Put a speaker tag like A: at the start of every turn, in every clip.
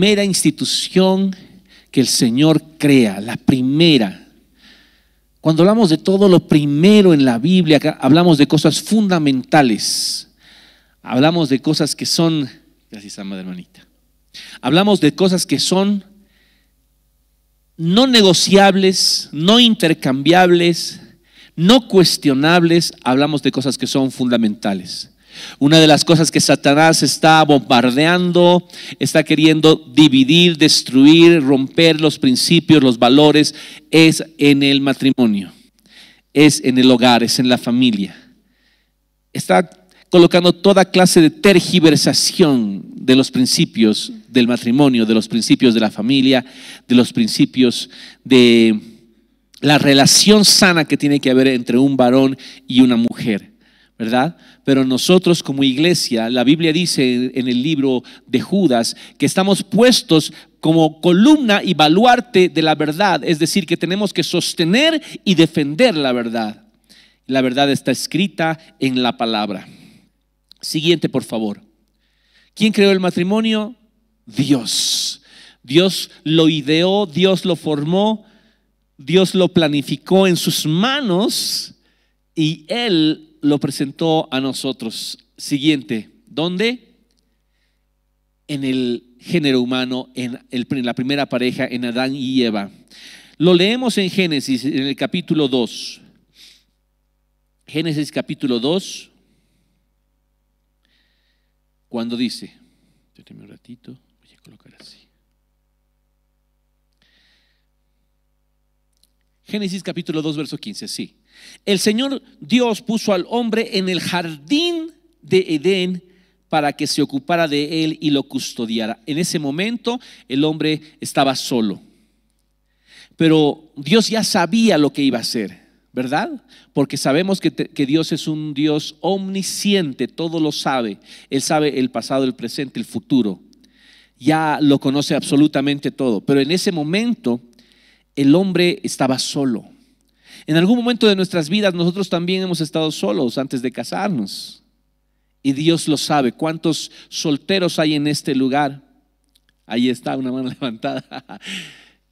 A: primera institución que el Señor crea, la primera. Cuando hablamos de todo lo primero en la Biblia, hablamos de cosas fundamentales. Hablamos de cosas que son, gracias amada hermanita, hablamos de cosas que son no negociables, no intercambiables, no cuestionables. Hablamos de cosas que son fundamentales. Una de las cosas que Satanás está bombardeando, está queriendo dividir, destruir, romper los principios, los valores, es en el matrimonio, es en el hogar, es en la familia. Está colocando toda clase de tergiversación de los principios del matrimonio, de los principios de la familia, de los principios de la relación sana que tiene que haber entre un varón y una mujer, ¿verdad? Pero nosotros como iglesia, la Biblia dice en el libro de Judas que estamos puestos como columna y baluarte de la verdad, es decir, que tenemos que sostener y defender la verdad. La verdad está escrita en la palabra. Siguiente, por favor. ¿Quién creó el matrimonio? Dios. Dios lo ideó, Dios lo formó, Dios lo planificó en sus manos y Él lo presentó a nosotros. Siguiente, ¿dónde? En el género humano, en la primera pareja, en Adán y Eva. Lo leemos en Génesis, en el capítulo 2. Génesis capítulo 2. Cuando dice, déjame un ratito, voy a colocar así. Génesis capítulo 2, verso 15, sí. El Señor Dios puso al hombre en el jardín de Edén para que se ocupara de él y lo custodiara. En ese momento el hombre estaba solo, pero Dios ya sabía lo que iba a hacer, ¿verdad? Porque sabemos que Dios es un Dios omnisciente, todo lo sabe. Él sabe el pasado, el presente, el futuro. Ya lo conoce absolutamente todo. Pero en ese momento el hombre estaba solo. En algún momento de nuestras vidas nosotros también hemos estado solos antes de casarnos. Y Dios lo sabe. ¿Cuántos solteros hay en este lugar? Ahí está, una mano levantada.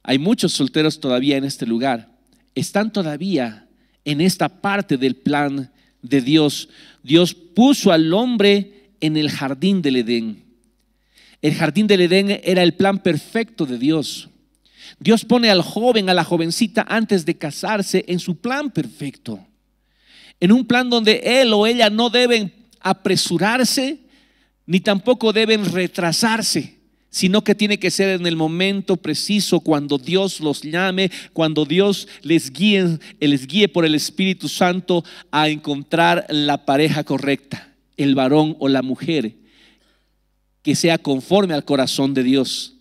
A: Hay muchos solteros todavía en este lugar. Están todavía en esta parte del plan de Dios. Dios puso al hombre en el jardín del Edén. El jardín del Edén era el plan perfecto de Dios. Dios pone al joven, a la jovencita antes de casarse en su plan perfecto. En un plan donde él o ella no deben apresurarse ni tampoco deben retrasarse, sino que tiene que ser en el momento preciso, cuando Dios los llame, cuando Dios les guíe por el Espíritu Santo a encontrar la pareja correcta, el varón o la mujer que sea conforme al corazón de Dios.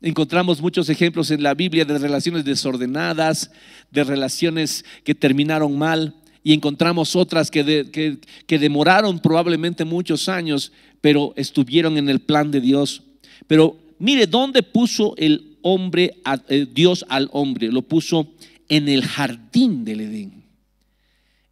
A: Encontramos muchos ejemplos en la Biblia de relaciones desordenadas, de relaciones que terminaron mal, y encontramos otras que demoraron probablemente muchos años, pero estuvieron en el plan de Dios. Pero mire dónde puso el hombre, Dios al hombre, lo puso en el jardín del Edén.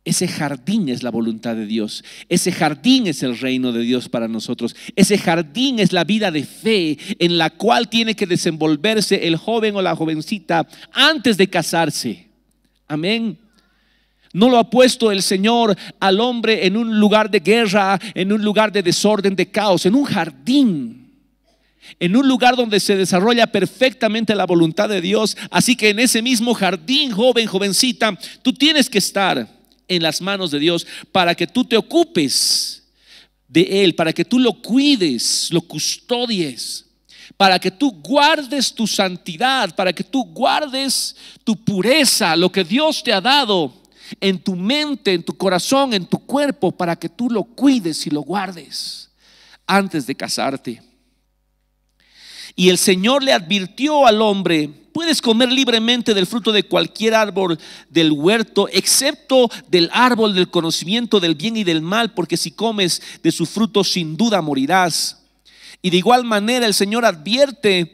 A: Ese jardín es la voluntad de Dios. Ese jardín es el reino de Dios para nosotros. Ese jardín es la vida de fe en la cual tiene que desenvolverse el joven o la jovencita antes de casarse. Amén. No lo ha puesto el Señor al hombre en un lugar de guerra, en un lugar de desorden, de caos, en un jardín, en un lugar donde se desarrolla perfectamente la voluntad de Dios. Así que en ese mismo jardín, joven, jovencita, tú tienes que estar en las manos de Dios para que tú te ocupes de Él, para que tú lo cuides, lo custodies, para que tú guardes tu santidad, para que tú guardes tu pureza, lo que Dios te ha dado en tu mente, en tu corazón, en tu cuerpo, para que tú lo cuides y lo guardes antes de casarte. Y el Señor le advirtió al hombre: puedes comer libremente del fruto de cualquier árbol del huerto, excepto del árbol del conocimiento del bien y del mal, porque si comes de su fruto sin duda morirás. Y de igual manera el Señor advierte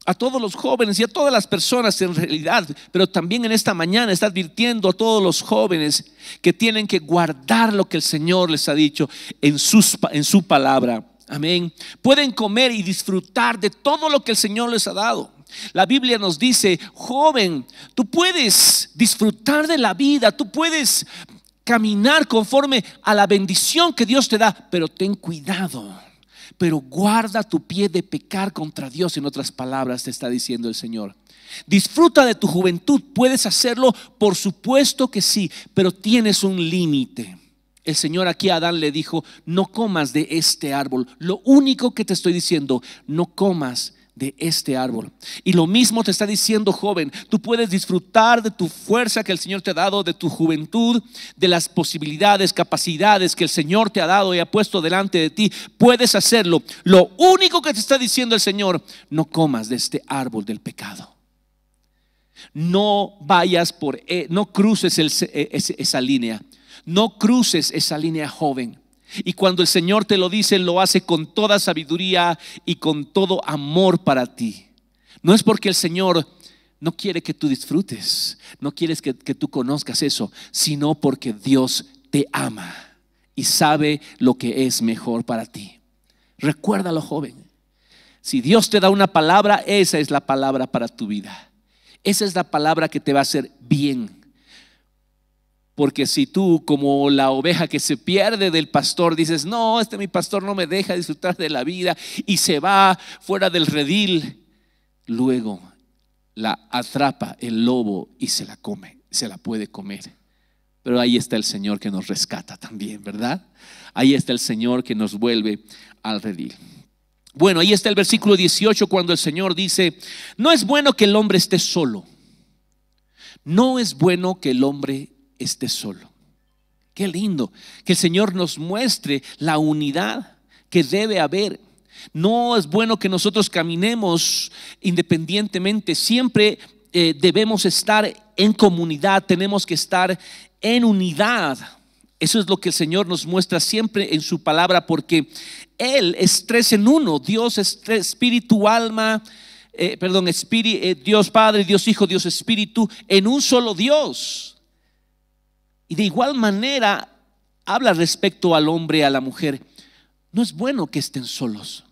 A: a todos los jóvenes y a todas las personas en realidad, pero también en esta mañana está advirtiendo a todos los jóvenes que tienen que guardar lo que el Señor les ha dicho en su palabra. Amén. Pueden comer y disfrutar de todo lo que el Señor les ha dado. La Biblia nos dice: joven, tú puedes disfrutar de la vida, tú puedes caminar conforme a la bendición que Dios te da, pero ten cuidado, pero guarda tu pie de pecar contra Dios. En otras palabras te está diciendo el Señor: disfruta de tu juventud, puedes hacerlo, por supuesto que sí, pero tienes un límite. El Señor aquí a Adán le dijo: no comas de este árbol. Lo único que te estoy diciendo: no comas de este árbol. Y lo mismo te está diciendo, joven, tú puedes disfrutar de tu fuerza que el Señor te ha dado, de tu juventud, de las posibilidades, capacidades que el Señor te ha dado y ha puesto delante de ti. Puedes hacerlo. Lo único que te está diciendo el Señor: no comas de este árbol del pecado. No vayas no cruces esa línea. No cruces esa línea, joven. Y cuando el Señor te lo dice, lo hace con toda sabiduría y con todo amor para ti. No es porque el Señor no quiere que tú disfrutes, no quieres que tú conozcas eso, sino porque Dios te ama y sabe lo que es mejor para ti. Recuérdalo, joven. Si Dios te da una palabra, esa es la palabra para tu vida. Esa es la palabra que te va a hacer bien. Porque si tú, como la oveja que se pierde del pastor, dices: no, mi pastor no me deja disfrutar de la vida, y se va fuera del redil, luego la atrapa el lobo y se la come, se la puede comer. Pero ahí está el Señor que nos rescata también, ¿verdad? Ahí está el Señor que nos vuelve al redil. Bueno, ahí está el versículo 18, cuando el Señor dice: no es bueno que el hombre esté solo. No es bueno que el hombre esté solo. Qué lindo que el Señor nos muestre la unidad que debe haber. No es bueno que nosotros caminemos independientemente. Siempre debemos estar en comunidad, tenemos que estar en unidad. Eso es lo que el Señor nos muestra siempre en su palabra, porque Él es tres en uno. Dios es espíritu, alma, Dios Padre, Dios Hijo, Dios Espíritu, en un solo Dios. Y de igual manera habla respecto al hombre y a la mujer: no es bueno que estén solos.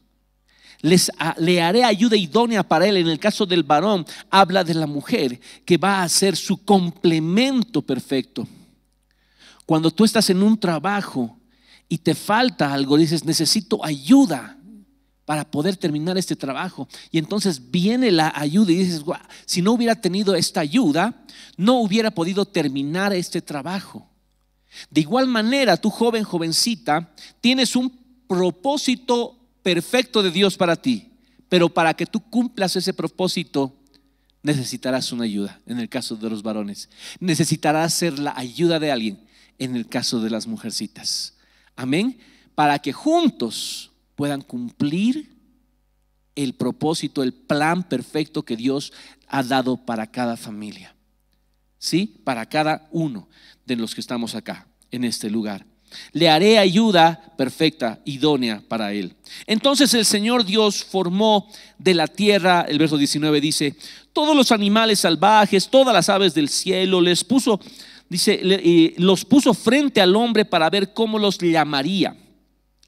A: Le haré ayuda idónea para él. En el caso del varón, habla de la mujer, que va a ser su complemento perfecto. Cuando tú estás en un trabajo y te falta algo, dices: necesito ayuda para poder terminar este trabajo. Y entonces viene la ayuda y dices: wow, si no hubiera tenido esta ayuda, no hubiera podido terminar este trabajo. De igual manera, tú, joven, jovencita, tienes un propósito perfecto de Dios para ti, pero para que tú cumplas ese propósito necesitarás una ayuda. En el caso de los varones, necesitarás ser la ayuda de alguien. En el caso de las mujercitas, amén, para que juntos puedan cumplir el propósito, el plan perfecto que Dios ha dado para cada familia. Sí, para cada uno de los que estamos acá en este lugar. Le haré ayuda perfecta, idónea para él. Entonces el Señor Dios formó de la tierra, el verso 19 dice: todos los animales salvajes, todas las aves del cielo, les puso, dice, los puso frente al hombre para ver cómo los llamaría.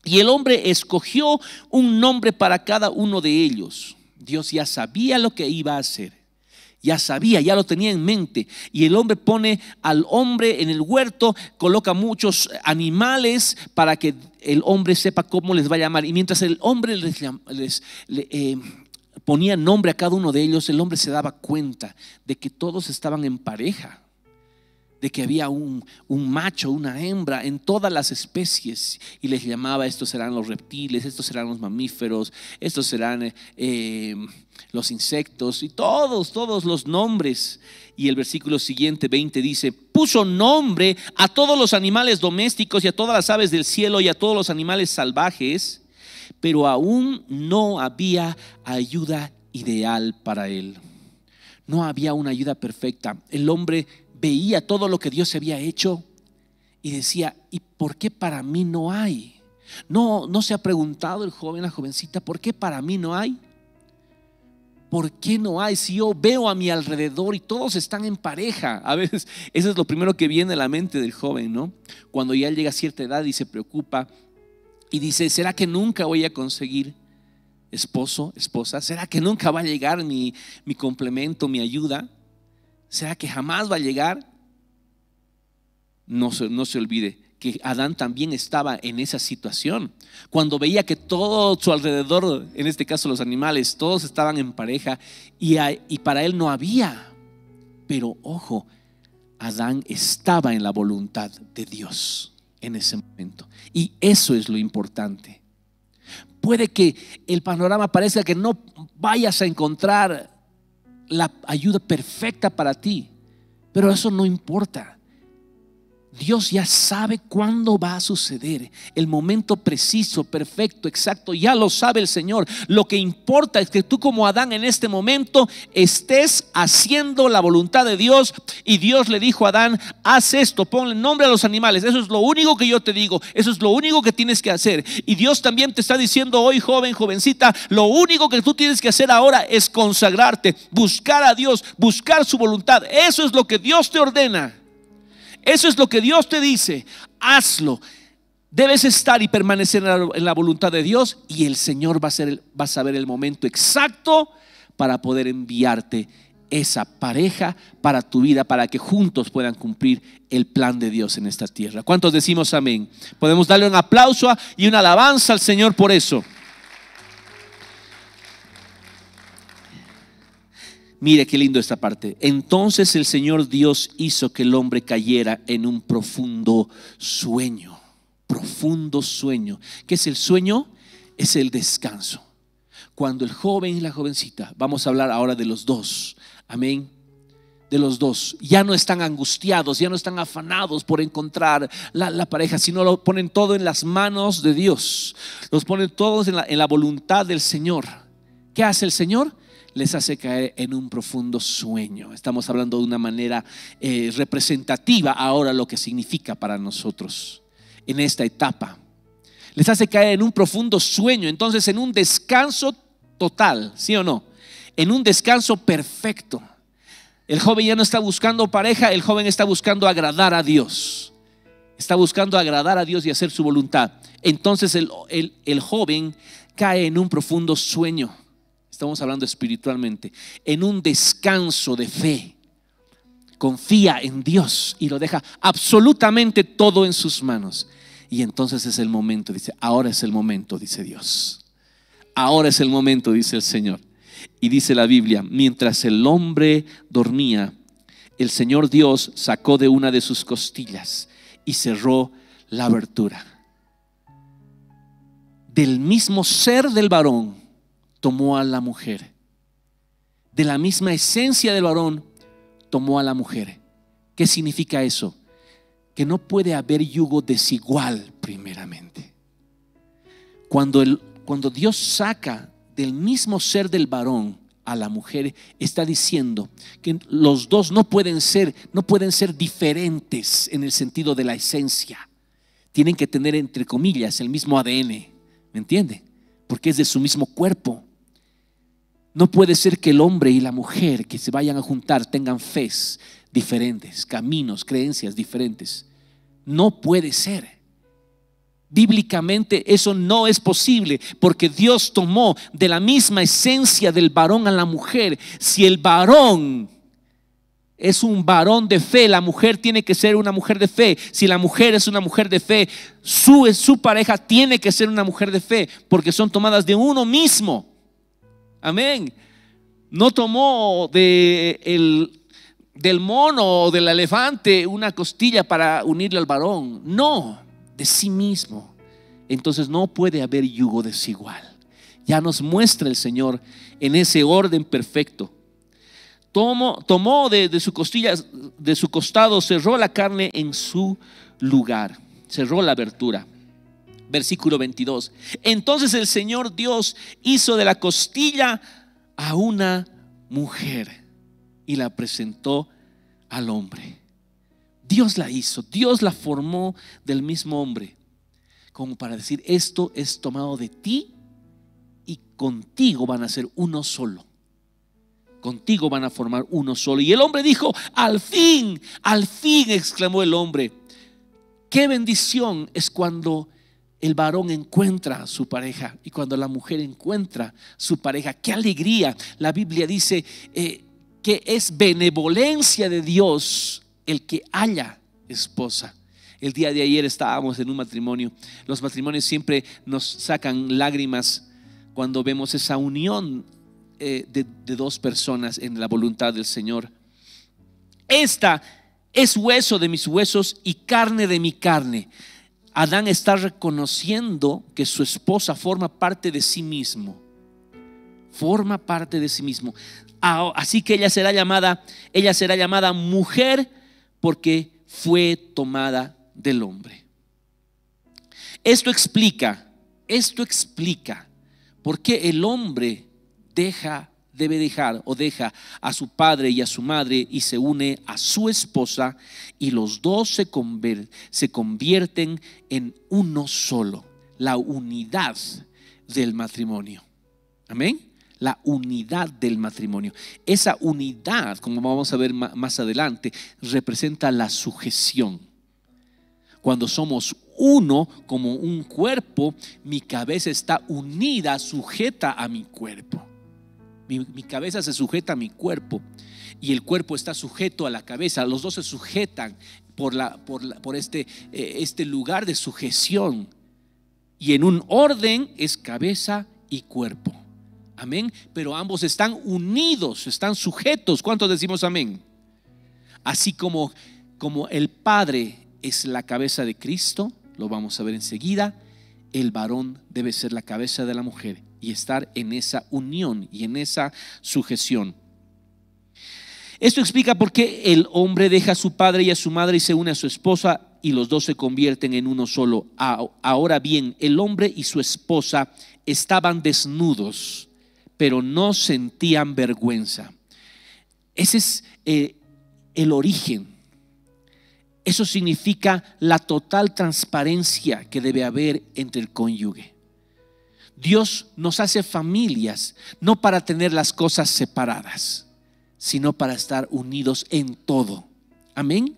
A: Y el hombre escogió un nombre para cada uno de ellos. Dios ya sabía lo que iba a hacer. Ya sabía, ya lo tenía en mente. Y el hombre pone al hombre en el huerto, coloca muchos animales para que el hombre sepa cómo les va a llamar. Y mientras el hombre les ponía nombre a cada uno de ellos, el hombre se daba cuenta de que todos estaban en pareja, de que había un macho, una hembra en todas las especies, y les llamaba: estos serán los reptiles, estos serán los mamíferos, estos serán los insectos, y todos los nombres. Y el versículo siguiente, 20, dice: puso nombre a todos los animales domésticos y a todas las aves del cielo y a todos los animales salvajes, pero aún no había ayuda ideal para él. No había una ayuda perfecta. El hombre veía todo lo que Dios había hecho y decía: ¿y por qué para mí no hay? No se ha preguntado el joven, la jovencita: ¿por qué para mí no hay? ¿Por qué no hay? Si yo veo a mi alrededor y todos están en pareja. A veces eso es lo primero que viene a la mente del joven, ¿no? Cuando ya llega a cierta edad y se preocupa Y dice, ¿será que nunca voy a conseguir esposo, esposa? ¿Será que nunca va a llegar mi complemento, mi ayuda? ¿Será que jamás va a llegar? No se olvide que Adán también estaba en esa situación. Cuando veía que todo su alrededor, en este caso los animales, todos estaban en pareja y para él no había. Pero ojo, Adán estaba en la voluntad de Dios en ese momento. Y eso es lo importante. Puede que el panorama parezca que no vayas a encontrar la ayuda perfecta para ti, pero eso no importa. Dios ya sabe cuándo va a suceder, el momento preciso, perfecto, exacto, ya lo sabe el Señor. Lo que importa es que tú, como Adán, en este momento estés haciendo la voluntad de Dios. Y Dios le dijo a Adán: haz esto, ponle nombre a los animales. Eso es lo único que yo te digo, eso es lo único que tienes que hacer. Y Dios también te está diciendo hoy, joven, jovencita, lo único que tú tienes que hacer ahora es consagrarte, buscar a Dios, buscar su voluntad. Eso es lo que Dios te ordena. Eso es lo que Dios te dice, hazlo. Debes estar y permanecer en la voluntad de Dios, y el Señor va a saber el momento exacto para poder enviarte esa pareja para tu vida, para que juntos puedan cumplir el plan de Dios en esta tierra. ¿Cuántos decimos amén? Podemos darle un aplauso y una alabanza al Señor por eso. Mire qué lindo esta parte. Entonces el Señor Dios hizo que el hombre cayera en un profundo sueño. Profundo sueño. ¿Qué es el sueño? Es el descanso. Cuando el joven y la jovencita, vamos a hablar ahora de los dos, amén, de los dos, ya no están angustiados, ya no están afanados por encontrar la pareja, sino lo ponen todo en las manos de Dios. Los ponen todos en la voluntad del Señor. ¿Qué hace el Señor? Les hace caer en un profundo sueño. Estamos hablando de una manera representativa ahora lo que significa para nosotros en esta etapa. Les hace caer en un profundo sueño, entonces en un descanso total, ¿sí o no? En un descanso perfecto. El joven ya no está buscando pareja, el joven está buscando agradar a Dios. Está buscando agradar a Dios y hacer su voluntad. Entonces el joven cae en un profundo sueño. Estamos hablando espiritualmente, en un descanso de fe. Confía en Dios y lo deja absolutamente todo en sus manos. Y entonces es el momento, dice, ahora es el momento, dice Dios. Ahora es el momento, dice el Señor. Y dice la Biblia: mientras el hombre dormía, el Señor Dios sacó de una de sus costillas y cerró la abertura. Del mismo ser del varón tomó a la mujer. De la misma esencia del varón tomó a la mujer. ¿Qué significa eso? Que no puede haber yugo desigual primeramente. Cuando Dios saca del mismo ser del varón a la mujer, está diciendo que los dos no pueden ser diferentes en el sentido de la esencia. Tienen que tener, entre comillas, el mismo ADN. ¿Me entiende? Porque es de su mismo cuerpo. No puede ser que el hombre y la mujer que se vayan a juntar tengan fes diferentes, caminos, creencias diferentes. No puede ser. Bíblicamente eso no es posible, porque Dios tomó de la misma esencia del varón a la mujer. Si el varón es un varón de fe, la mujer tiene que ser una mujer de fe. Si la mujer es una mujer de fe, su pareja tiene que ser una mujer de fe, porque son tomadas de uno mismo. Amén. No tomó del mono o del elefante una costilla para unirle al varón. No, de sí mismo. Entonces no puede haber yugo desigual. Ya nos muestra el Señor en ese orden perfecto. Tomó de su costilla, de su costado, cerró la carne en su lugar, cerró la abertura. Versículo 22. Entonces el Señor Dios hizo de la costilla a una mujer y la presentó al hombre. Dios la hizo, Dios la formó del mismo hombre, como para decir: esto es tomado de ti y contigo van a ser uno solo. Contigo van a formar uno solo. Y el hombre dijo: al fin, exclamó el hombre. Qué bendición es cuando el varón encuentra a su pareja y cuando la mujer encuentra su pareja, qué alegría. La Biblia dice que es benevolencia de Dios el que haya esposa. El día de ayer estábamos en un matrimonio. Los matrimonios siempre nos sacan lágrimas cuando vemos esa unión de dos personas en la voluntad del Señor. Esta es hueso de mis huesos y carne de mi carne. Adán está reconociendo que su esposa forma parte de sí mismo. Forma parte de sí mismo. Así que ella será llamada mujer porque fue tomada del hombre. Esto explica por qué el hombre debe dejar a su padre y a su madre y se une a su esposa y los dos se convierten en uno solo. La unidad del matrimonio. Amén. La unidad del matrimonio. Esa unidad, como vamos a ver más adelante, representa la sujeción. Cuando somos uno como un cuerpo, mi cabeza está unida, sujeta a mi cuerpo. Mi cabeza se sujeta a mi cuerpo y el cuerpo está sujeto a la cabeza. Los dos se sujetan por este lugar de sujeción. Y en un orden es cabeza y cuerpo. Amén. Pero ambos están unidos, están sujetos. ¿Cuántos decimos amén? Así como el Padre es la cabeza de Cristo, lo vamos a ver enseguida, el varón debe ser la cabeza de la mujer y estar en esa unión y en esa sujeción. Esto explica por qué el hombre deja a su padre y a su madre y se une a su esposa y los dos se convierten en uno solo. Ahora bien, el hombre y su esposa estaban desnudos, pero no sentían vergüenza. Ese es el origen. Eso significa la total transparencia que debe haber entre el cónyuge. Dios nos hace familias no para tener las cosas separadas, sino para estar unidos en todo. Amén.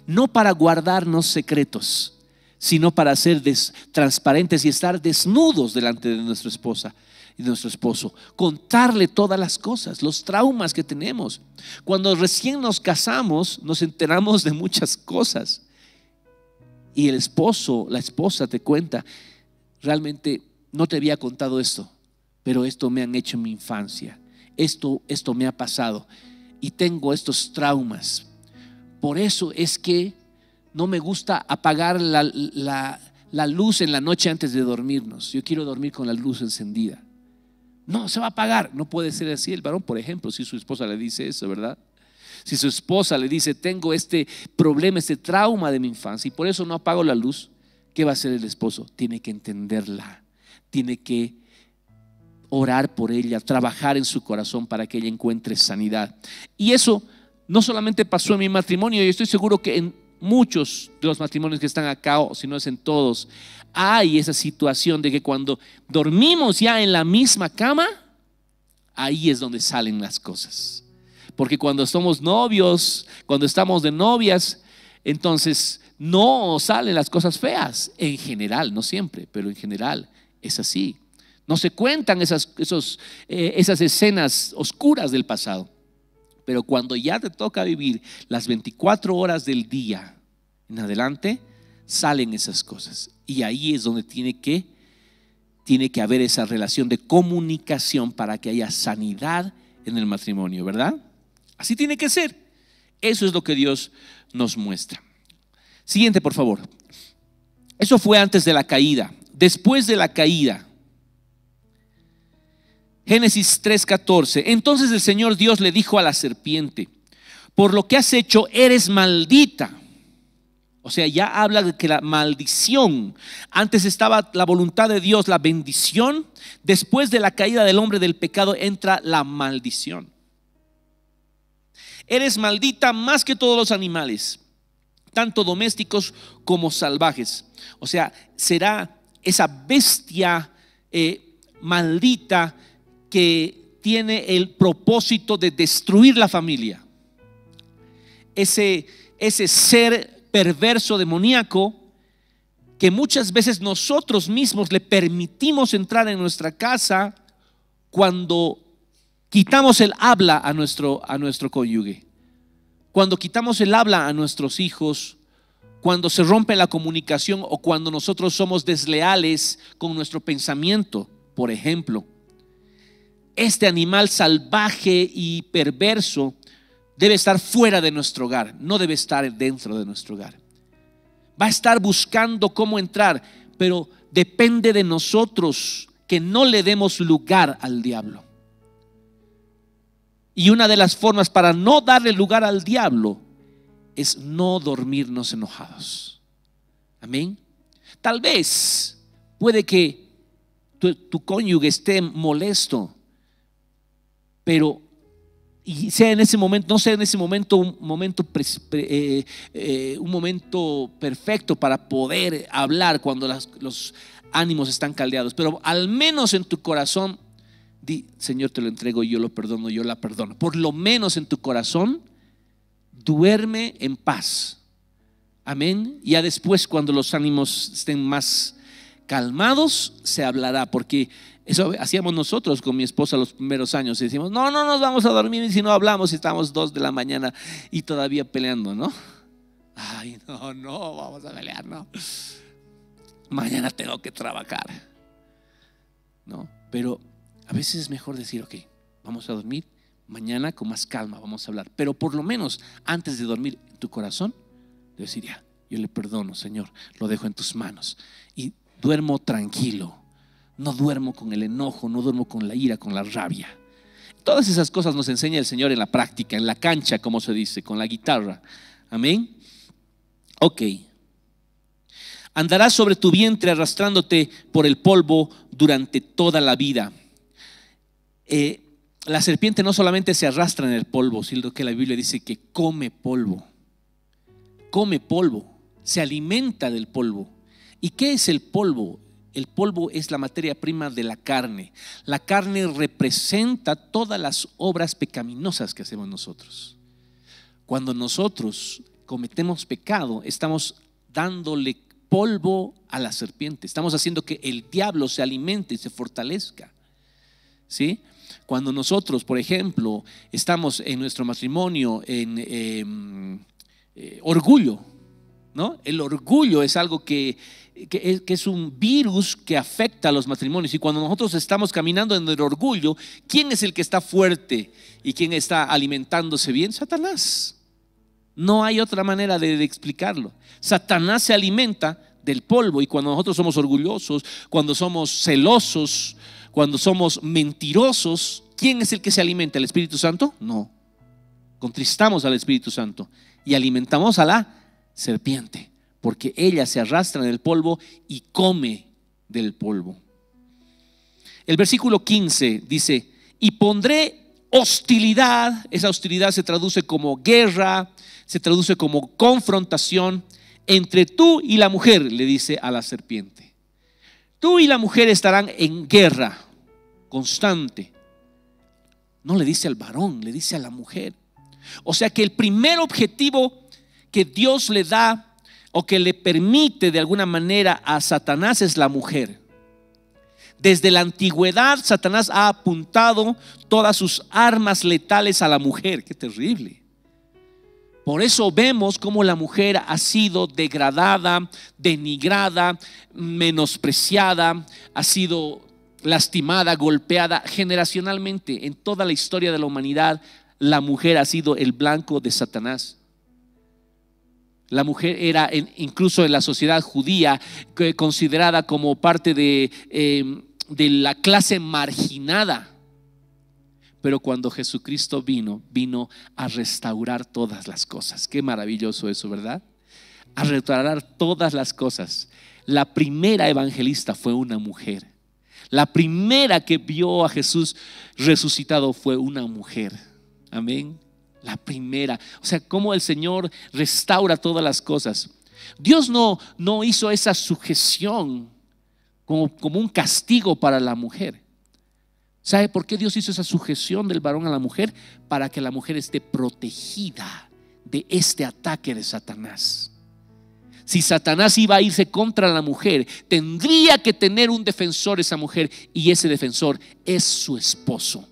A: No para guardarnos secretos, sino para ser transparentes y estar desnudos delante de nuestra esposa y de nuestro esposo, contarle todas las cosas, los traumas que tenemos. Cuando recién nos casamos nos enteramos de muchas cosas y el esposo, la esposa te cuenta: realmente no te había contado esto, pero esto me han hecho en mi infancia, esto me ha pasado y tengo estos traumas. Por eso es que no me gusta apagar la luz en la noche antes de dormirnos. Yo quiero dormir con la luz encendida. No, se va a apagar. No puede ser así. El varón, por ejemplo, si su esposa le dice eso, ¿verdad? Si su esposa le dice: tengo este problema, este trauma de mi infancia y por eso no apago la luz, ¿qué va a hacer el esposo? Tiene que entenderla, tiene que orar por ella, trabajar en su corazón para que ella encuentre sanidad. Y eso no solamente pasó en mi matrimonio, yo estoy seguro que en muchos de los matrimonios que están acá, o si no es en todos, hay esa situación de que cuando dormimos ya en la misma cama, ahí es donde salen las cosas. Porque cuando somos novios, cuando estamos de novias, entonces no salen las cosas feas. En general, no siempre, pero en general es así. No se cuentan esas escenas oscuras del pasado. Pero cuando ya te toca vivir las 24 horas del día en adelante, salen esas cosas. Y ahí es donde tiene que haber esa relación de comunicación para que haya sanidad en el matrimonio, ¿verdad? Así tiene que ser. Eso es lo que Dios nos muestra. Siguiente, por favor. Eso fue antes de la caída. Después de la caída, Génesis 3:14. Entonces el Señor Dios le dijo a la serpiente: por lo que has hecho eres maldita. O sea, ya habla de que la maldición, antes estaba la voluntad de Dios, la bendición. Después de la caída del hombre del pecado entra la maldición. Eres maldita más que todos los animales, tanto domésticos como salvajes. O sea, será esa bestia maldita que tiene el propósito de destruir la familia. Ese ser perverso, demoníaco, que muchas veces nosotros mismos le permitimos entrar en nuestra casa cuando quitamos el habla a nuestro cónyuge, cuando quitamos el habla a nuestros hijos, cuando se rompe la comunicación o cuando nosotros somos desleales con nuestro pensamiento. Por ejemplo, este animal salvaje y perverso debe estar fuera de nuestro hogar, no debe estar dentro de nuestro hogar. Va a estar buscando cómo entrar, pero depende de nosotros que no le demos lugar al diablo. Y una de las formas para no darle lugar al diablo es no dormirnos enojados. Amén. Tal vez puede que tu cónyuge esté molesto, pero y sea en ese momento, no sea en ese momento un momento perfecto para poder hablar cuando los ánimos están caldeados, pero al menos en tu corazón di: Señor, te lo entrego, yo lo perdono, yo la perdono. Por lo menos en tu corazón duerme en paz. Amén. Ya después, cuando los ánimos estén más calmados, se hablará, porque eso hacíamos nosotros con mi esposa los primeros años. Y decimos: no nos vamos a dormir si no hablamos, y estamos 2 de la mañana y todavía peleando, ¿no? Ay, no, vamos a pelear, no. Mañana tengo que trabajar, ¿no? Pero a veces es mejor decir: ok, vamos a dormir, mañana con más calma vamos a hablar. Pero por lo menos antes de dormir, en tu corazón debes decir: ya, yo le perdono, Señor, lo dejo en tus manos. Y duermo tranquilo. No duermo con el enojo, no duermo con la ira, con la rabia. Todas esas cosas nos enseña el Señor en la práctica, en la cancha, como se dice, con la guitarra. Amén. Ok. Andarás sobre tu vientre arrastrándote por el polvo durante toda la vida. La serpiente no solamente se arrastra en el polvo, sino que la Biblia dice que come polvo. Come polvo, se alimenta del polvo. ¿Y qué es el polvo? El polvo es la materia prima de la carne. La carne representa todas las obras pecaminosas que hacemos nosotros. Cuando nosotros cometemos pecado, estamos dándole polvo a la serpiente. Estamos haciendo que el diablo se alimente y se fortalezca. ¿Sí? Cuando nosotros, por ejemplo, estamos en nuestro matrimonio en orgullo, ¿no? El orgullo es algo que es un virus que afecta a los matrimonios. Y cuando nosotros estamos caminando en el orgullo, ¿quién es el que está fuerte y quién está alimentándose bien? Satanás. No hay otra manera de explicarlo. Satanás se alimenta del polvo. Y cuando nosotros somos orgullosos, cuando somos celosos, cuando somos mentirosos, ¿quién es el que se alimenta? ¿El Espíritu Santo? No. Contristamos al Espíritu Santo y alimentamos a la serpiente, porque ella se arrastra en el polvo y come del polvo. El versículo 15 dice: y pondré hostilidad. Esa hostilidad se traduce como guerra, se traduce como confrontación entre tú y la mujer, le dice a la serpiente. Tú y la mujer estarán en guerra constante. No le dice al varón, le dice a la mujer. O sea que el primer objetivo que Dios le da o que le permite de alguna manera a Satanás es la mujer. Desde la antigüedad Satanás ha apuntado todas sus armas letales a la mujer. Qué terrible. Por eso vemos cómo la mujer ha sido degradada, denigrada, menospreciada, ha sido lastimada, golpeada generacionalmente. En toda la historia de la humanidad, la mujer ha sido el blanco de Satanás. La mujer era incluso en la sociedad judía considerada como parte de la clase marginada. Pero cuando Jesucristo vino a restaurar todas las cosas. Qué maravilloso eso, ¿verdad? A restaurar todas las cosas. La primera evangelista fue una mujer. La primera que vio a Jesús resucitado fue una mujer. Amén. La primera. O sea, cómo el Señor restaura todas las cosas. Dios no hizo esa sujeción como un castigo para la mujer. ¿Sabe por qué Dios hizo esa sujeción del varón a la mujer? Para que la mujer esté protegida de este ataque de Satanás. Si Satanás iba a irse contra la mujer, tendría que tener un defensor esa mujer, y ese defensor es su esposo.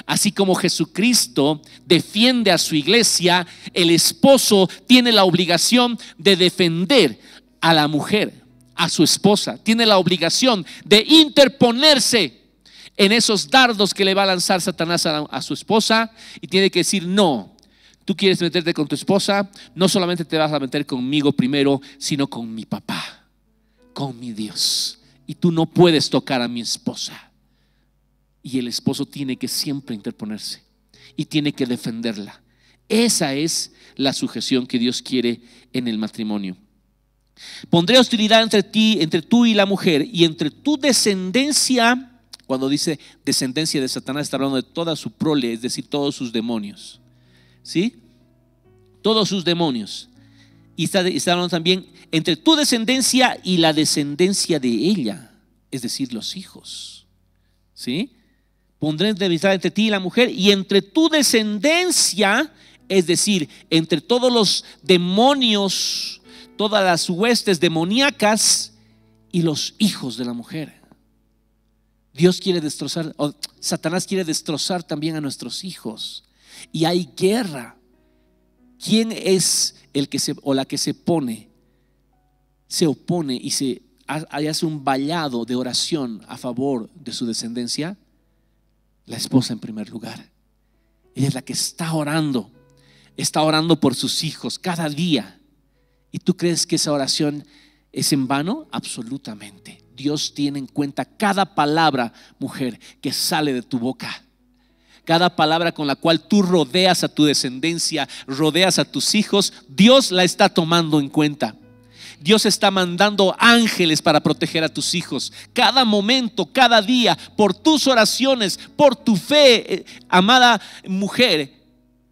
A: Así como Jesucristo defiende a su iglesia, el esposo tiene la obligación de defender a la mujer, a su esposa. Tiene la obligación de interponerse en esos dardos que le va a lanzar Satanás a su esposa, y tiene que decir: no, tú quieres meterte con tu esposa, no solamente te vas a meter conmigo primero, sino con mi papá, con mi Dios, y tú no puedes tocar a mi esposa. Y el esposo tiene que siempre interponerse y tiene que defenderla. Esa es la sujeción que Dios quiere en el matrimonio. Pondré hostilidad entre tú y la mujer, y entre tu descendencia. Cuando dice descendencia de Satanás, está hablando de toda su prole, es decir, todos sus demonios. ¿Sí? Todos sus demonios. Y está hablando también entre tu descendencia y la descendencia de ella, es decir, los hijos. ¿Sí? Pondré enemistad entre ti y la mujer, y entre tu descendencia, es decir, entre todos los demonios, todas las huestes demoníacas y los hijos de la mujer. Dios quiere destrozar, Satanás quiere destrozar también a nuestros hijos. Y hay guerra. ¿Quién es el que la que se opone y se hace un vallado de oración a favor de su descendencia? La esposa en primer lugar. Ella es la que está orando por sus hijos cada día. ¿Y tú crees que esa oración es en vano? Absolutamente. Dios tiene en cuenta cada palabra, mujer, que sale de tu boca. Cada palabra con la cual tú rodeas a tu descendencia, rodeas a tus hijos, Dios la está tomando en cuenta. Dios está mandando ángeles para proteger a tus hijos. Cada momento, cada día, por tus oraciones, por tu fe, amada mujer,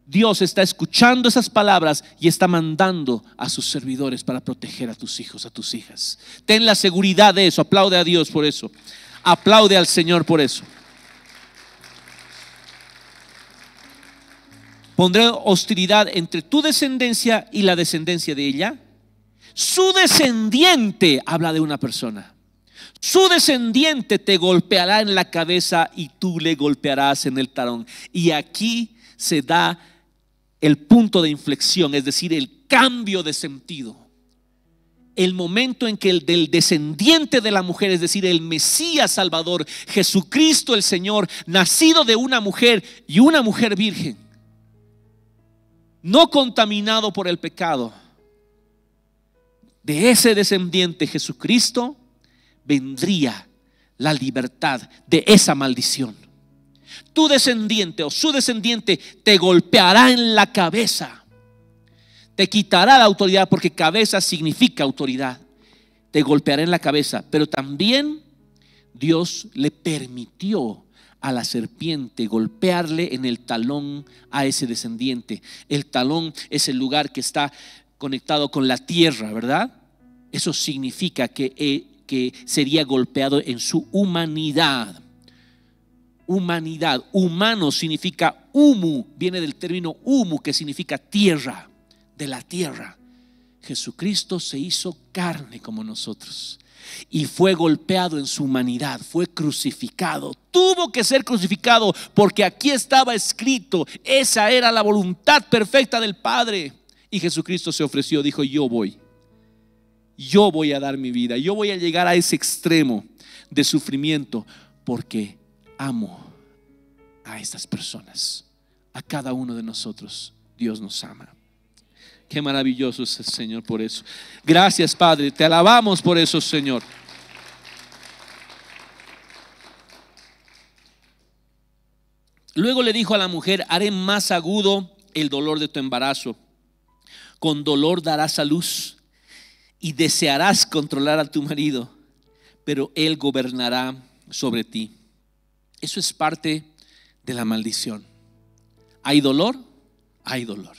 A: Dios está escuchando esas palabras y está mandando a sus servidores para proteger a tus hijos, a tus hijas. Ten la seguridad de eso. Aplaude a Dios por eso. Aplaude al Señor por eso. Pondré hostilidad entre tu descendencia y la descendencia de ella. Su descendiente, habla de una persona. Su descendiente te golpeará en la cabeza y tú le golpearás en el talón. Y aquí se da el punto de inflexión, es decir, el cambio de sentido. El momento en que el del descendiente de la mujer, es decir, el Mesías Salvador, Jesucristo el Señor, nacido de una mujer y una mujer virgen, no contaminado por el pecado, de ese descendiente Jesucristo vendría la libertad de esa maldición. Tu descendiente o su descendiente te golpeará en la cabeza, te quitará la autoridad, porque cabeza significa autoridad. Te golpeará en la cabeza, pero también Dios le permitió a la serpiente golpearle en el talón a ese descendiente. El talón es el lugar que está conectado con la tierra, ¿verdad? Eso significa que sería golpeado en su humanidad. Humanidad, humano significa humu, viene del término humu, que significa tierra, de la tierra. Jesucristo se hizo carne como nosotros y fue golpeado en su humanidad, fue crucificado. Tuvo que ser crucificado porque aquí estaba escrito, esa era la voluntad perfecta del Padre. Y Jesucristo se ofreció, dijo: yo voy a dar mi vida, yo voy a llegar a ese extremo de sufrimiento, porque amo a estas personas, a cada uno de nosotros. Dios nos ama. Qué maravilloso es el Señor por eso. Gracias, Padre, te alabamos por eso, Señor. Luego le dijo a la mujer: haré más agudo el dolor de tu embarazo, con dolor darás a luz y desearás controlar a tu marido, pero él gobernará sobre ti. Eso es parte de la maldición. Hay dolor, hay dolor.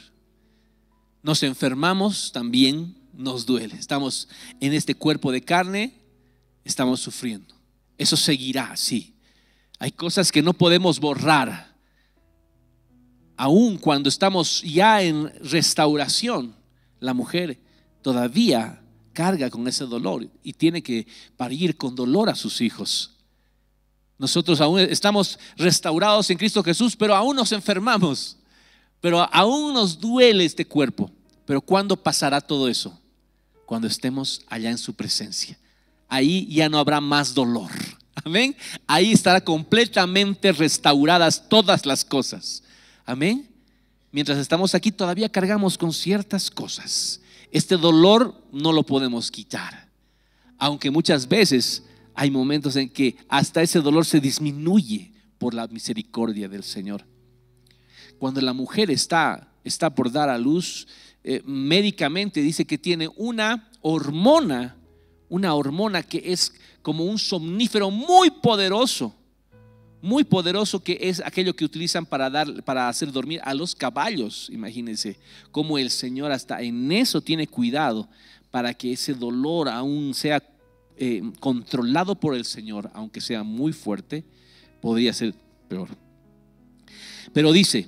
A: Nos enfermamos, también nos duele. Estamos en este cuerpo de carne, estamos sufriendo. Eso seguirá, sí. Hay cosas que no podemos borrar. Aún cuando estamos ya en restauración, la mujer todavía carga con ese dolor y tiene que parir con dolor a sus hijos. Nosotros aún estamos restaurados en Cristo Jesús, pero aún nos enfermamos, pero aún nos duele este cuerpo. Pero ¿cuándo pasará todo eso? Cuando estemos allá en su presencia. Ahí ya no habrá más dolor. Amén. Ahí estará completamente restauradas todas las cosas. Amén. Mientras estamos aquí todavía cargamos con ciertas cosas. Este dolor no lo podemos quitar, aunque muchas veces hay momentos en que hasta ese dolor se disminuye por la misericordia del Señor. Cuando la mujer está por dar a luz, médicamente dice que tiene una hormona que es como un somnífero muy poderoso, que es aquello que utilizan para hacer dormir a los caballos. Imagínense cómo el Señor hasta en eso tiene cuidado para que ese dolor aún sea controlado por el Señor, aunque sea muy fuerte, podría ser peor. Pero dice: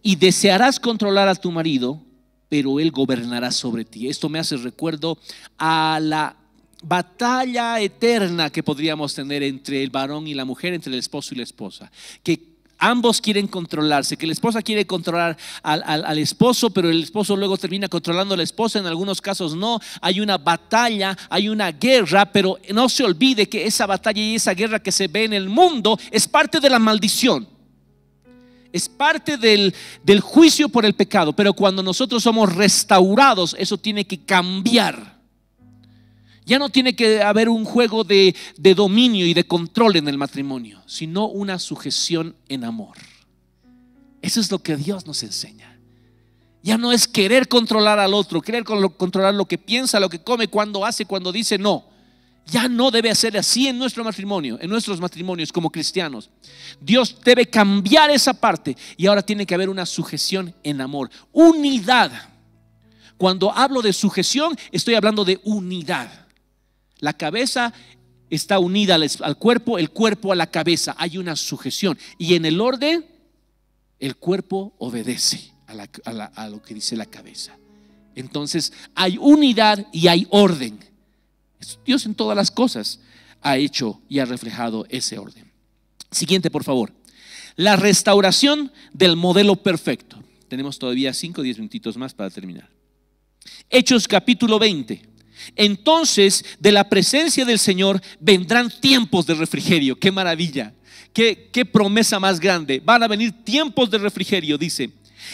A: y desearás controlar a tu marido, pero él gobernará sobre ti. Esto me hace recuerdo a la batalla eterna que podríamos tener entre el varón y la mujer, entre el esposo y la esposa, que ambos quieren controlarse, que la esposa quiere controlar al esposo, pero el esposo luego termina controlando a la esposa. En algunos casos no, hay una batalla, hay una guerra, pero no se olvide que esa batalla y esa guerra que se ve en el mundo es parte de la maldición, es parte del juicio por el pecado. Pero cuando nosotros somos restaurados, eso tiene que cambiar. Ya no tiene que haber un juego de dominio y de control en el matrimonio, sino una sujeción en amor. Eso es lo que Dios nos enseña. Ya no es querer controlar al otro, querer controlar lo que piensa, lo que come, cuando hace, cuando dice. No, ya no debe ser así en nuestro matrimonio, en nuestros matrimonios como cristianos. Dios debe cambiar esa parte y ahora tiene que haber una sujeción en amor, unidad. Cuando hablo de sujeción, estoy hablando de unidad. La cabeza está unida al cuerpo, el cuerpo a la cabeza. Hay una sujeción. Y en el orden, el cuerpo obedece a lo que dice la cabeza. Entonces hay unidad y hay orden. Dios en todas las cosas ha hecho y ha reflejado ese orden. Siguiente, por favor. La restauración del modelo perfecto. Tenemos todavía 5 o 10 minutitos más para terminar. Hechos capítulo 20. Entonces de la presencia del Señor vendrán tiempos de refrigerio. Qué maravilla, qué promesa más grande. Van a venir tiempos de refrigerio, dice.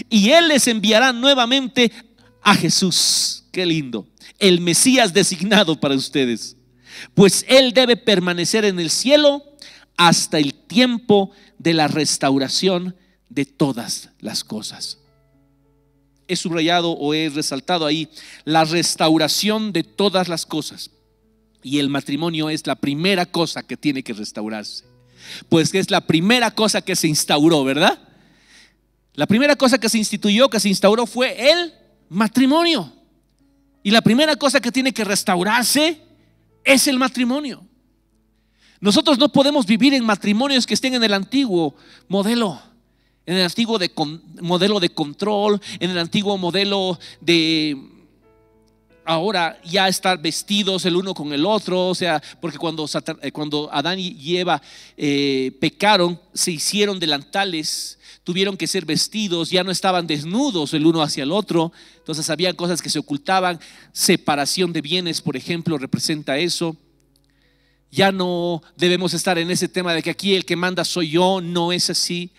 A: Y Él les enviará nuevamente a Jesús. Qué lindo, el Mesías designado para ustedes. Pues Él debe permanecer en el cielo hasta el tiempo de la restauración de todas las cosas. He subrayado o he resaltado ahí la restauración de todas las cosas. Y el matrimonio es la primera cosa que tiene que restaurarse, pues que es la primera cosa que se instauró, ¿verdad? La primera cosa que se instituyó, que se instauró, fue el matrimonio. Y la primera cosa que tiene que restaurarse es el matrimonio. Nosotros no podemos vivir en matrimonios que estén en el antiguo modelo, en el antiguo modelo de control, en el antiguo modelo de ahora ya estar vestidos el uno con el otro. O sea, porque cuando Adán y Eva pecaron, se hicieron delantales, tuvieron que ser vestidos, ya no estaban desnudos el uno hacia el otro. Entonces había cosas que se ocultaban. Separación de bienes, por ejemplo, representa eso. Ya no debemos estar en ese tema de que aquí el que manda soy yo. No es así.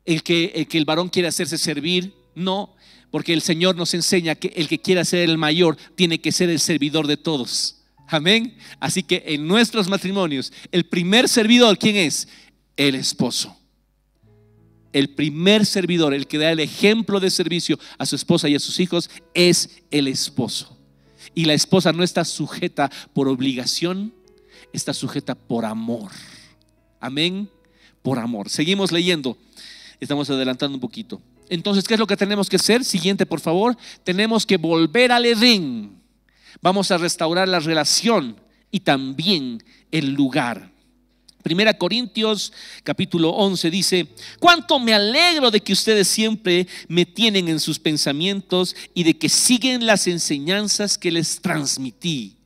A: El que el varón quiere hacerse servir, no, porque el Señor nos enseña que el que quiera ser el mayor tiene que ser el servidor de todos. Amén. Así que en nuestros matrimonios, el primer servidor, ¿quién es? El esposo. El primer servidor, el que da el ejemplo de servicio a su esposa y a sus hijos, es el esposo. Y la esposa no está sujeta por obligación, está sujeta por amor. Amén. Por amor. Seguimos leyendo. Estamos adelantando un poquito. Entonces, ¿qué es lo que tenemos que hacer? Siguiente, por favor. Tenemos que volver al Edén. Vamos a restaurar la relación y también el lugar. Primera Corintios capítulo 11 dice: cuánto me alegro de que ustedes siempre me tienen en sus pensamientos y de que siguen las enseñanzas que les transmití.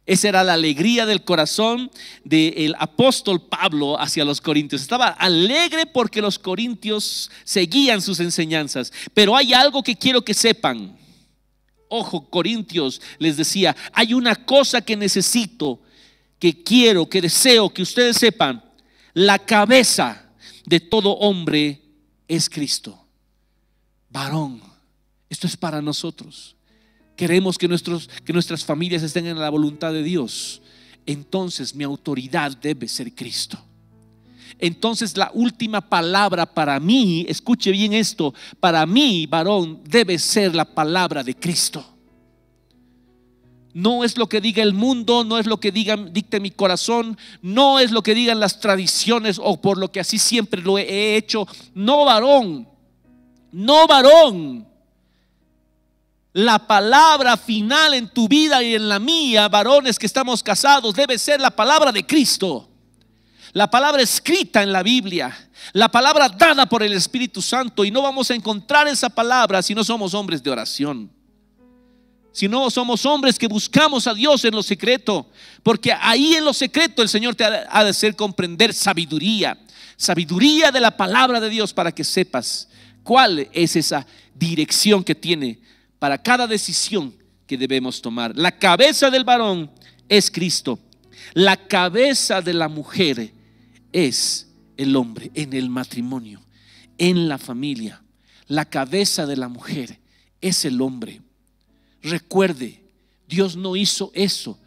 A: Esa era la alegría del corazón del apóstol Pablo hacia los corintios. Estaba alegre porque los corintios seguían sus enseñanzas. Pero hay algo que quiero que sepan. Ojo, corintios, les decía, hay una cosa que necesito, que quiero, que deseo que ustedes sepan: la cabeza de todo hombre es Cristo. Varón, esto es para nosotros. Queremos que nuestras familias estén en la voluntad de Dios. Entonces mi autoridad debe ser Cristo. Entonces la última palabra para mí, escuche bien esto, para mí, varón, debe ser la palabra de Cristo. No es lo que diga el mundo, no es lo que dicte mi corazón, no es lo que digan las tradiciones o por lo que así siempre lo he hecho. No, varón, no, varón. La palabra final en tu vida y en la mía, varones que estamos casados, debe ser la palabra de Cristo. La palabra escrita en la Biblia, la palabra dada por el Espíritu Santo. Y no vamos a encontrar esa palabra si no somos hombres de oración, si no somos hombres que buscamos a Dios en lo secreto. Porque ahí en lo secreto el Señor te ha de hacer comprender sabiduría de la palabra de Dios, para que sepas cuál es esa dirección que tiene para cada decisión que debemos tomar. La cabeza del varón es Cristo. La cabeza de la mujer es el hombre en el matrimonio, en la familia. La cabeza de la mujer es el hombre. Recuerde, Dios no hizo eso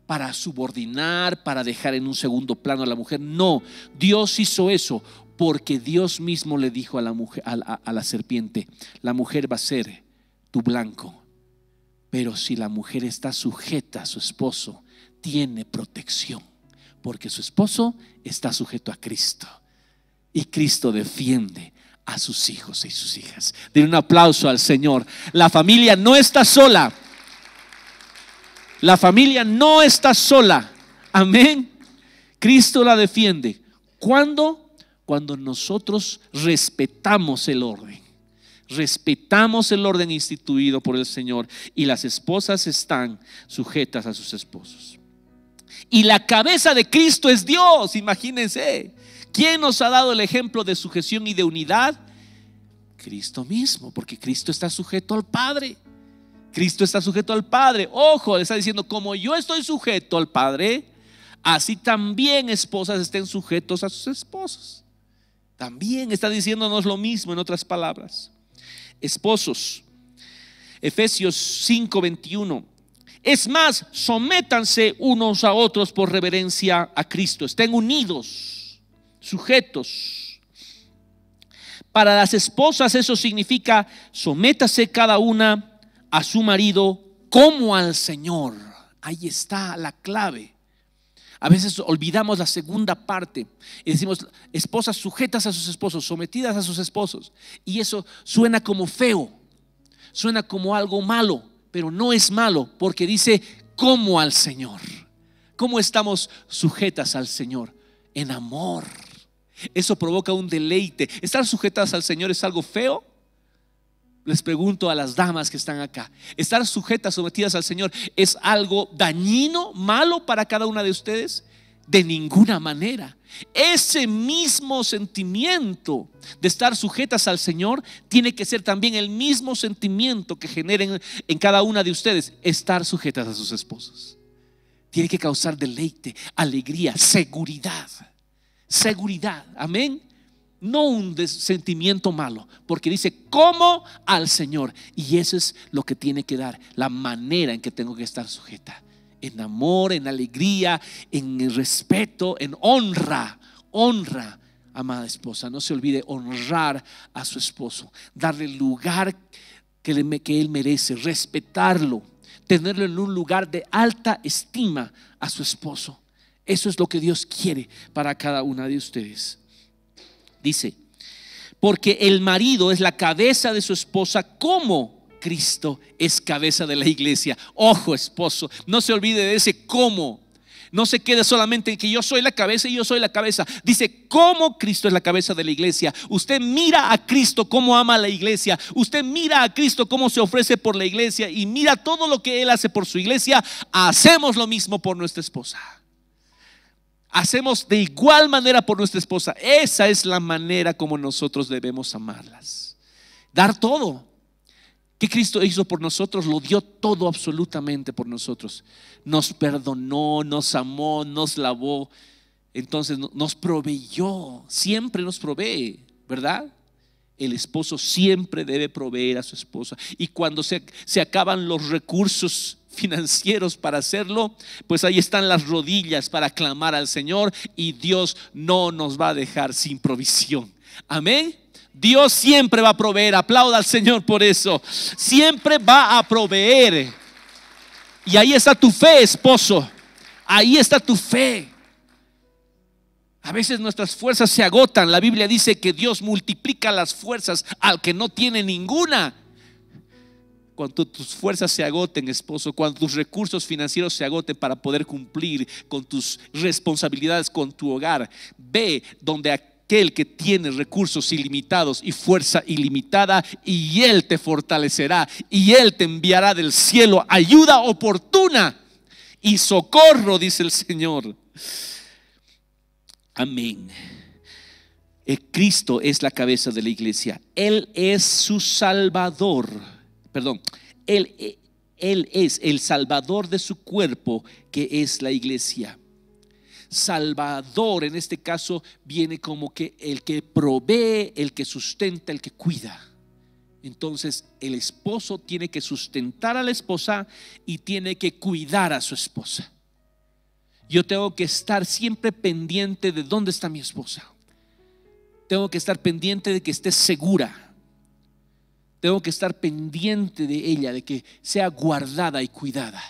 A: para subordinar, para dejar en un segundo plano a la mujer. No, Dios hizo eso porque Dios mismo le dijo a la mujer, a la serpiente: la mujer va a ser tu blanco. Pero si la mujer está sujeta a su esposo, tiene protección, porque su esposo está sujeto a Cristo y Cristo defiende a sus hijos y sus hijas. Den un aplauso al Señor. La familia no está sola. La familia no está sola. Amén. Cristo la defiende. ¿Cuándo? Cuando nosotros respetamos el orden. Respetamos el orden instituido por el Señor, y las esposas están sujetas a sus esposos. Y la cabeza de Cristo es Dios. Imagínense, ¿quién nos ha dado el ejemplo de sujeción y de unidad? Cristo mismo, porque Cristo está sujeto al Padre. Cristo está sujeto al Padre. Ojo, le está diciendo: como yo estoy sujeto al Padre, así también esposas estén sujetos a sus esposos. También está diciéndonos lo mismo en otras palabras. Esposos, Efesios 5:21. Es más, sométanse unos a otros por reverencia a Cristo. Estén unidos, sujetos. Para las esposas eso significa: sométase cada una a su marido como al Señor. Ahí está la clave. A veces olvidamos la segunda parte y decimos: esposas sujetas a sus esposos, sometidas a sus esposos. Y eso suena como feo, suena como algo malo, pero no es malo, porque dice como al Señor. ¿Cómo estamos sujetas al Señor? En amor. Eso provoca un deleite. ¿Estar sujetas al Señor es algo feo? Les pregunto a las damas que están acá: ¿estar sujetas, sometidas al Señor es algo dañino, malo para cada una de ustedes? De ninguna manera. Ese mismo sentimiento de estar sujetas al Señor tiene que ser también el mismo sentimiento que generen en cada una de ustedes estar sujetas a sus esposos. Tiene que causar deleite, alegría, seguridad. Seguridad, amén. No un sentimiento malo, porque dice como al Señor. Y eso es lo que tiene que dar, la manera en que tengo que estar sujeta: en amor, en alegría, en respeto, en honra. Honra, amada esposa. No se olvide honrar a su esposo, darle el lugar que él merece, respetarlo, tenerlo en un lugar de alta estima a su esposo. Eso es lo que Dios quiere para cada una de ustedes. Dice: porque el marido es la cabeza de su esposa, como Cristo es cabeza de la iglesia. Ojo, esposo, no se olvide de ese cómo. No se quede solamente en que yo soy la cabeza y yo soy la cabeza. Dice cómo Cristo es la cabeza de la iglesia. Usted mira a Cristo cómo ama a la iglesia. Usted mira a Cristo cómo se ofrece por la iglesia y mira todo lo que Él hace por su iglesia. Hacemos lo mismo por nuestra esposa. Hacemos de igual manera por nuestra esposa. Esa es la manera como nosotros debemos amarlas. Dar todo. ¿Qué Cristo hizo por nosotros? Lo dio todo absolutamente por nosotros. Nos perdonó, nos amó, nos lavó. Entonces nos proveyó. Siempre nos provee, ¿verdad? El esposo siempre debe proveer a su esposa. Y cuando se acaban los recursos financieros para hacerlo, pues ahí están las rodillas para clamar al Señor, y Dios no nos va a dejar sin provisión. Amén. Dios siempre va a proveer. Aplauda al Señor por eso. Siempre va a proveer. Y ahí está tu fe, esposo. Ahí está tu fe. A veces nuestras fuerzas se agotan. La Biblia dice que Dios multiplica las fuerzas al que no tiene ninguna. Cuando tus fuerzas se agoten, esposo, cuando tus recursos financieros se agoten para poder cumplir con tus responsabilidades con tu hogar, ve donde aquel que tiene recursos ilimitados y fuerza ilimitada, y Él te fortalecerá, y Él te enviará del cielo ayuda oportuna y socorro, dice el Señor. Amén. Cristo es la cabeza de la iglesia. Él es su Salvador. Perdón, Él es el Salvador de su cuerpo, que es la iglesia. Salvador en este caso viene como que el que provee, el que sustenta, el que cuida. Entonces el esposo tiene que sustentar a la esposa y tiene que cuidar a su esposa. Yo tengo que estar siempre pendiente de dónde está mi esposa. Tengo que estar pendiente de que esté segura. Tengo que estar pendiente de ella, de que sea guardada y cuidada.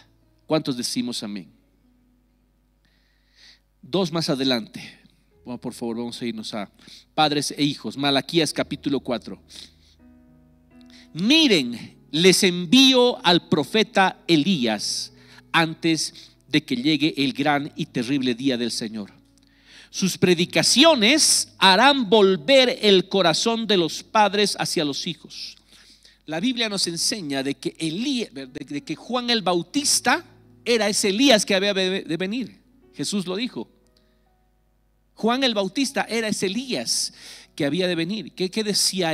A: ¿Cuántos decimos amén? Dos más adelante, por favor, vamos a irnos a padres e hijos. Malaquías capítulo 4. Miren, les envío al profeta Elías antes de que llegue el gran y terrible día del Señor. Sus predicaciones harán volver el corazón de los padres hacia los hijos. La Biblia nos enseña de que Juan el Bautista era ese Elías que había de venir. Jesús lo dijo. Juan el Bautista era ese Elías que había de venir. ¿Qué decía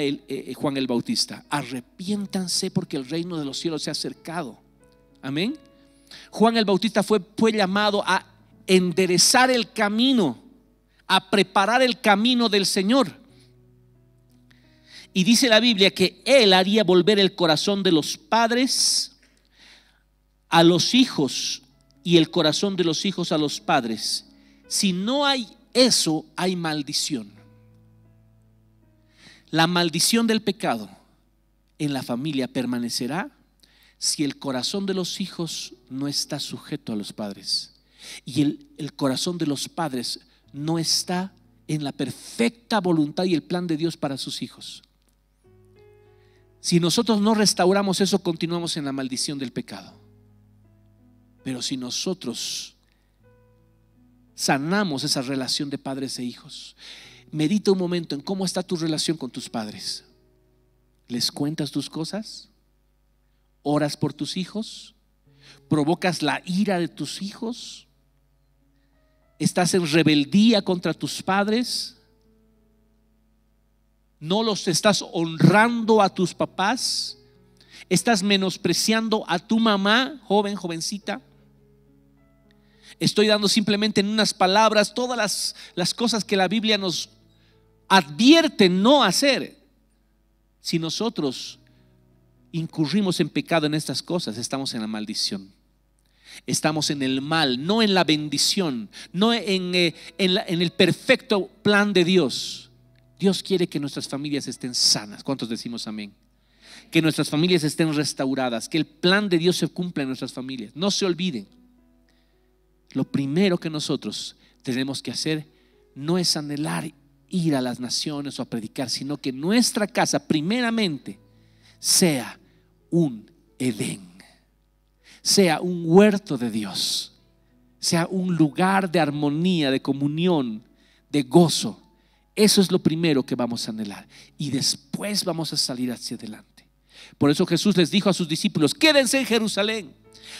A: Juan el Bautista? Arrepiéntanse porque el reino de los cielos se ha acercado. Amén. Juan el Bautista fue llamado a enderezar el camino, a preparar el camino del Señor. Y dice la Biblia que Él haría volver el corazón de los padres a los hijos y el corazón de los hijos a los padres. Si no hay eso, hay maldición. La maldición del pecado en la familia permanecerá si el corazón de los hijos no está sujeto a los padres y el corazón de los padres no está en la perfecta voluntad y el plan de Dios para sus hijos. Si nosotros no restauramos eso, continuamos en la maldición del pecado. Pero si nosotros sanamos esa relación de padres e hijos, medita un momento en cómo está tu relación con tus padres. ¿Les cuentas tus cosas? ¿Oras por tus hijos? ¿Provocas la ira de tus hijos? ¿Estás en rebeldía contra tus padres? ¿No los estás honrando a tus papás? ¿Estás menospreciando a tu mamá, joven, jovencita? Estoy dando simplemente en unas palabras todas las cosas que la Biblia nos advierte no hacer. Si nosotros incurrimos en pecado en estas cosas, estamos en la maldición. Estamos en el mal, no en la bendición, no en el perfecto plan de Dios. Dios quiere que nuestras familias estén sanas. ¿Cuántos decimos amén? Que nuestras familias estén restauradas, que el plan de Dios se cumpla en nuestras familias. No se olviden, lo primero que nosotros tenemos que hacer no es anhelar ir a las naciones o a predicar, sino que nuestra casa primeramente sea un Edén, sea un huerto de Dios, sea un lugar de armonía, de comunión, de gozo. Eso es lo primero que vamos a anhelar. Y después vamos a salir hacia adelante. Por eso Jesús les dijo a sus discípulos: quédense en Jerusalén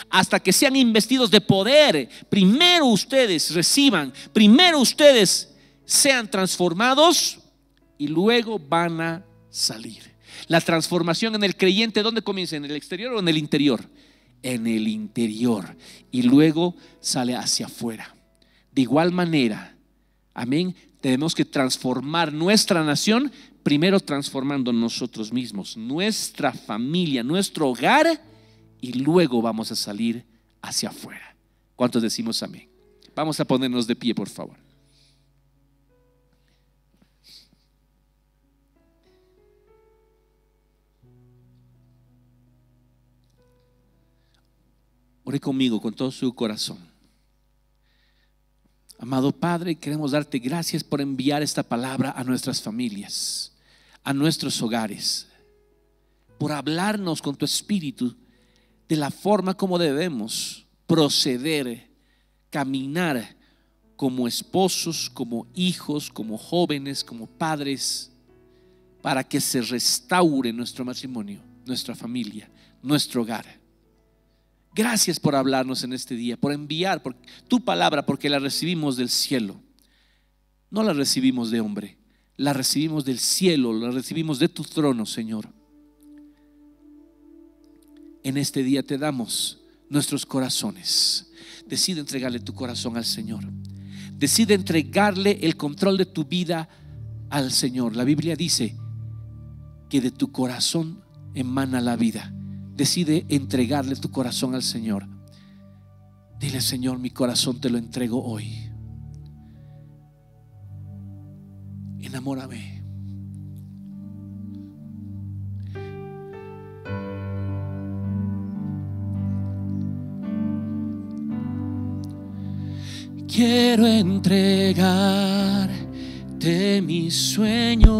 A: hasta que sean investidos de poder. Primero ustedes reciban, primero ustedes sean transformados y luego van a salir. La transformación en el creyente, ¿dónde comienza? ¿En el exterior o en el interior? En el interior, y luego sale hacia afuera. De igual manera, amén, tenemos que transformar nuestra nación, primero transformando nosotros mismos, nuestra familia, nuestro hogar, y luego vamos a salir hacia afuera. ¿Cuántos decimos amén? Vamos a ponernos de pie, por favor. Ore conmigo con todo su corazón. Amado Padre, queremos darte gracias por enviar esta palabra a nuestras familias, a nuestros hogares, por hablarnos con tu espíritu de la forma como debemos proceder, caminar como esposos, como hijos, como jóvenes, como padres, para que se restaure nuestro matrimonio, nuestra familia, nuestro hogar. Gracias por hablarnos en este día, por enviar tu palabra, porque la recibimos del cielo. No la recibimos de hombre, la recibimos del cielo, la recibimos de tu trono, Señor. En este día te damos nuestros corazones. Decide entregarle tu corazón al Señor. Decide entregarle el control de tu vida al Señor. La Biblia dice que de tu corazón emana la vida. Decide entregarle tu corazón al Señor. Dile: Señor, mi corazón te lo entrego hoy. Enamórame. Quiero entregarte mis sueños.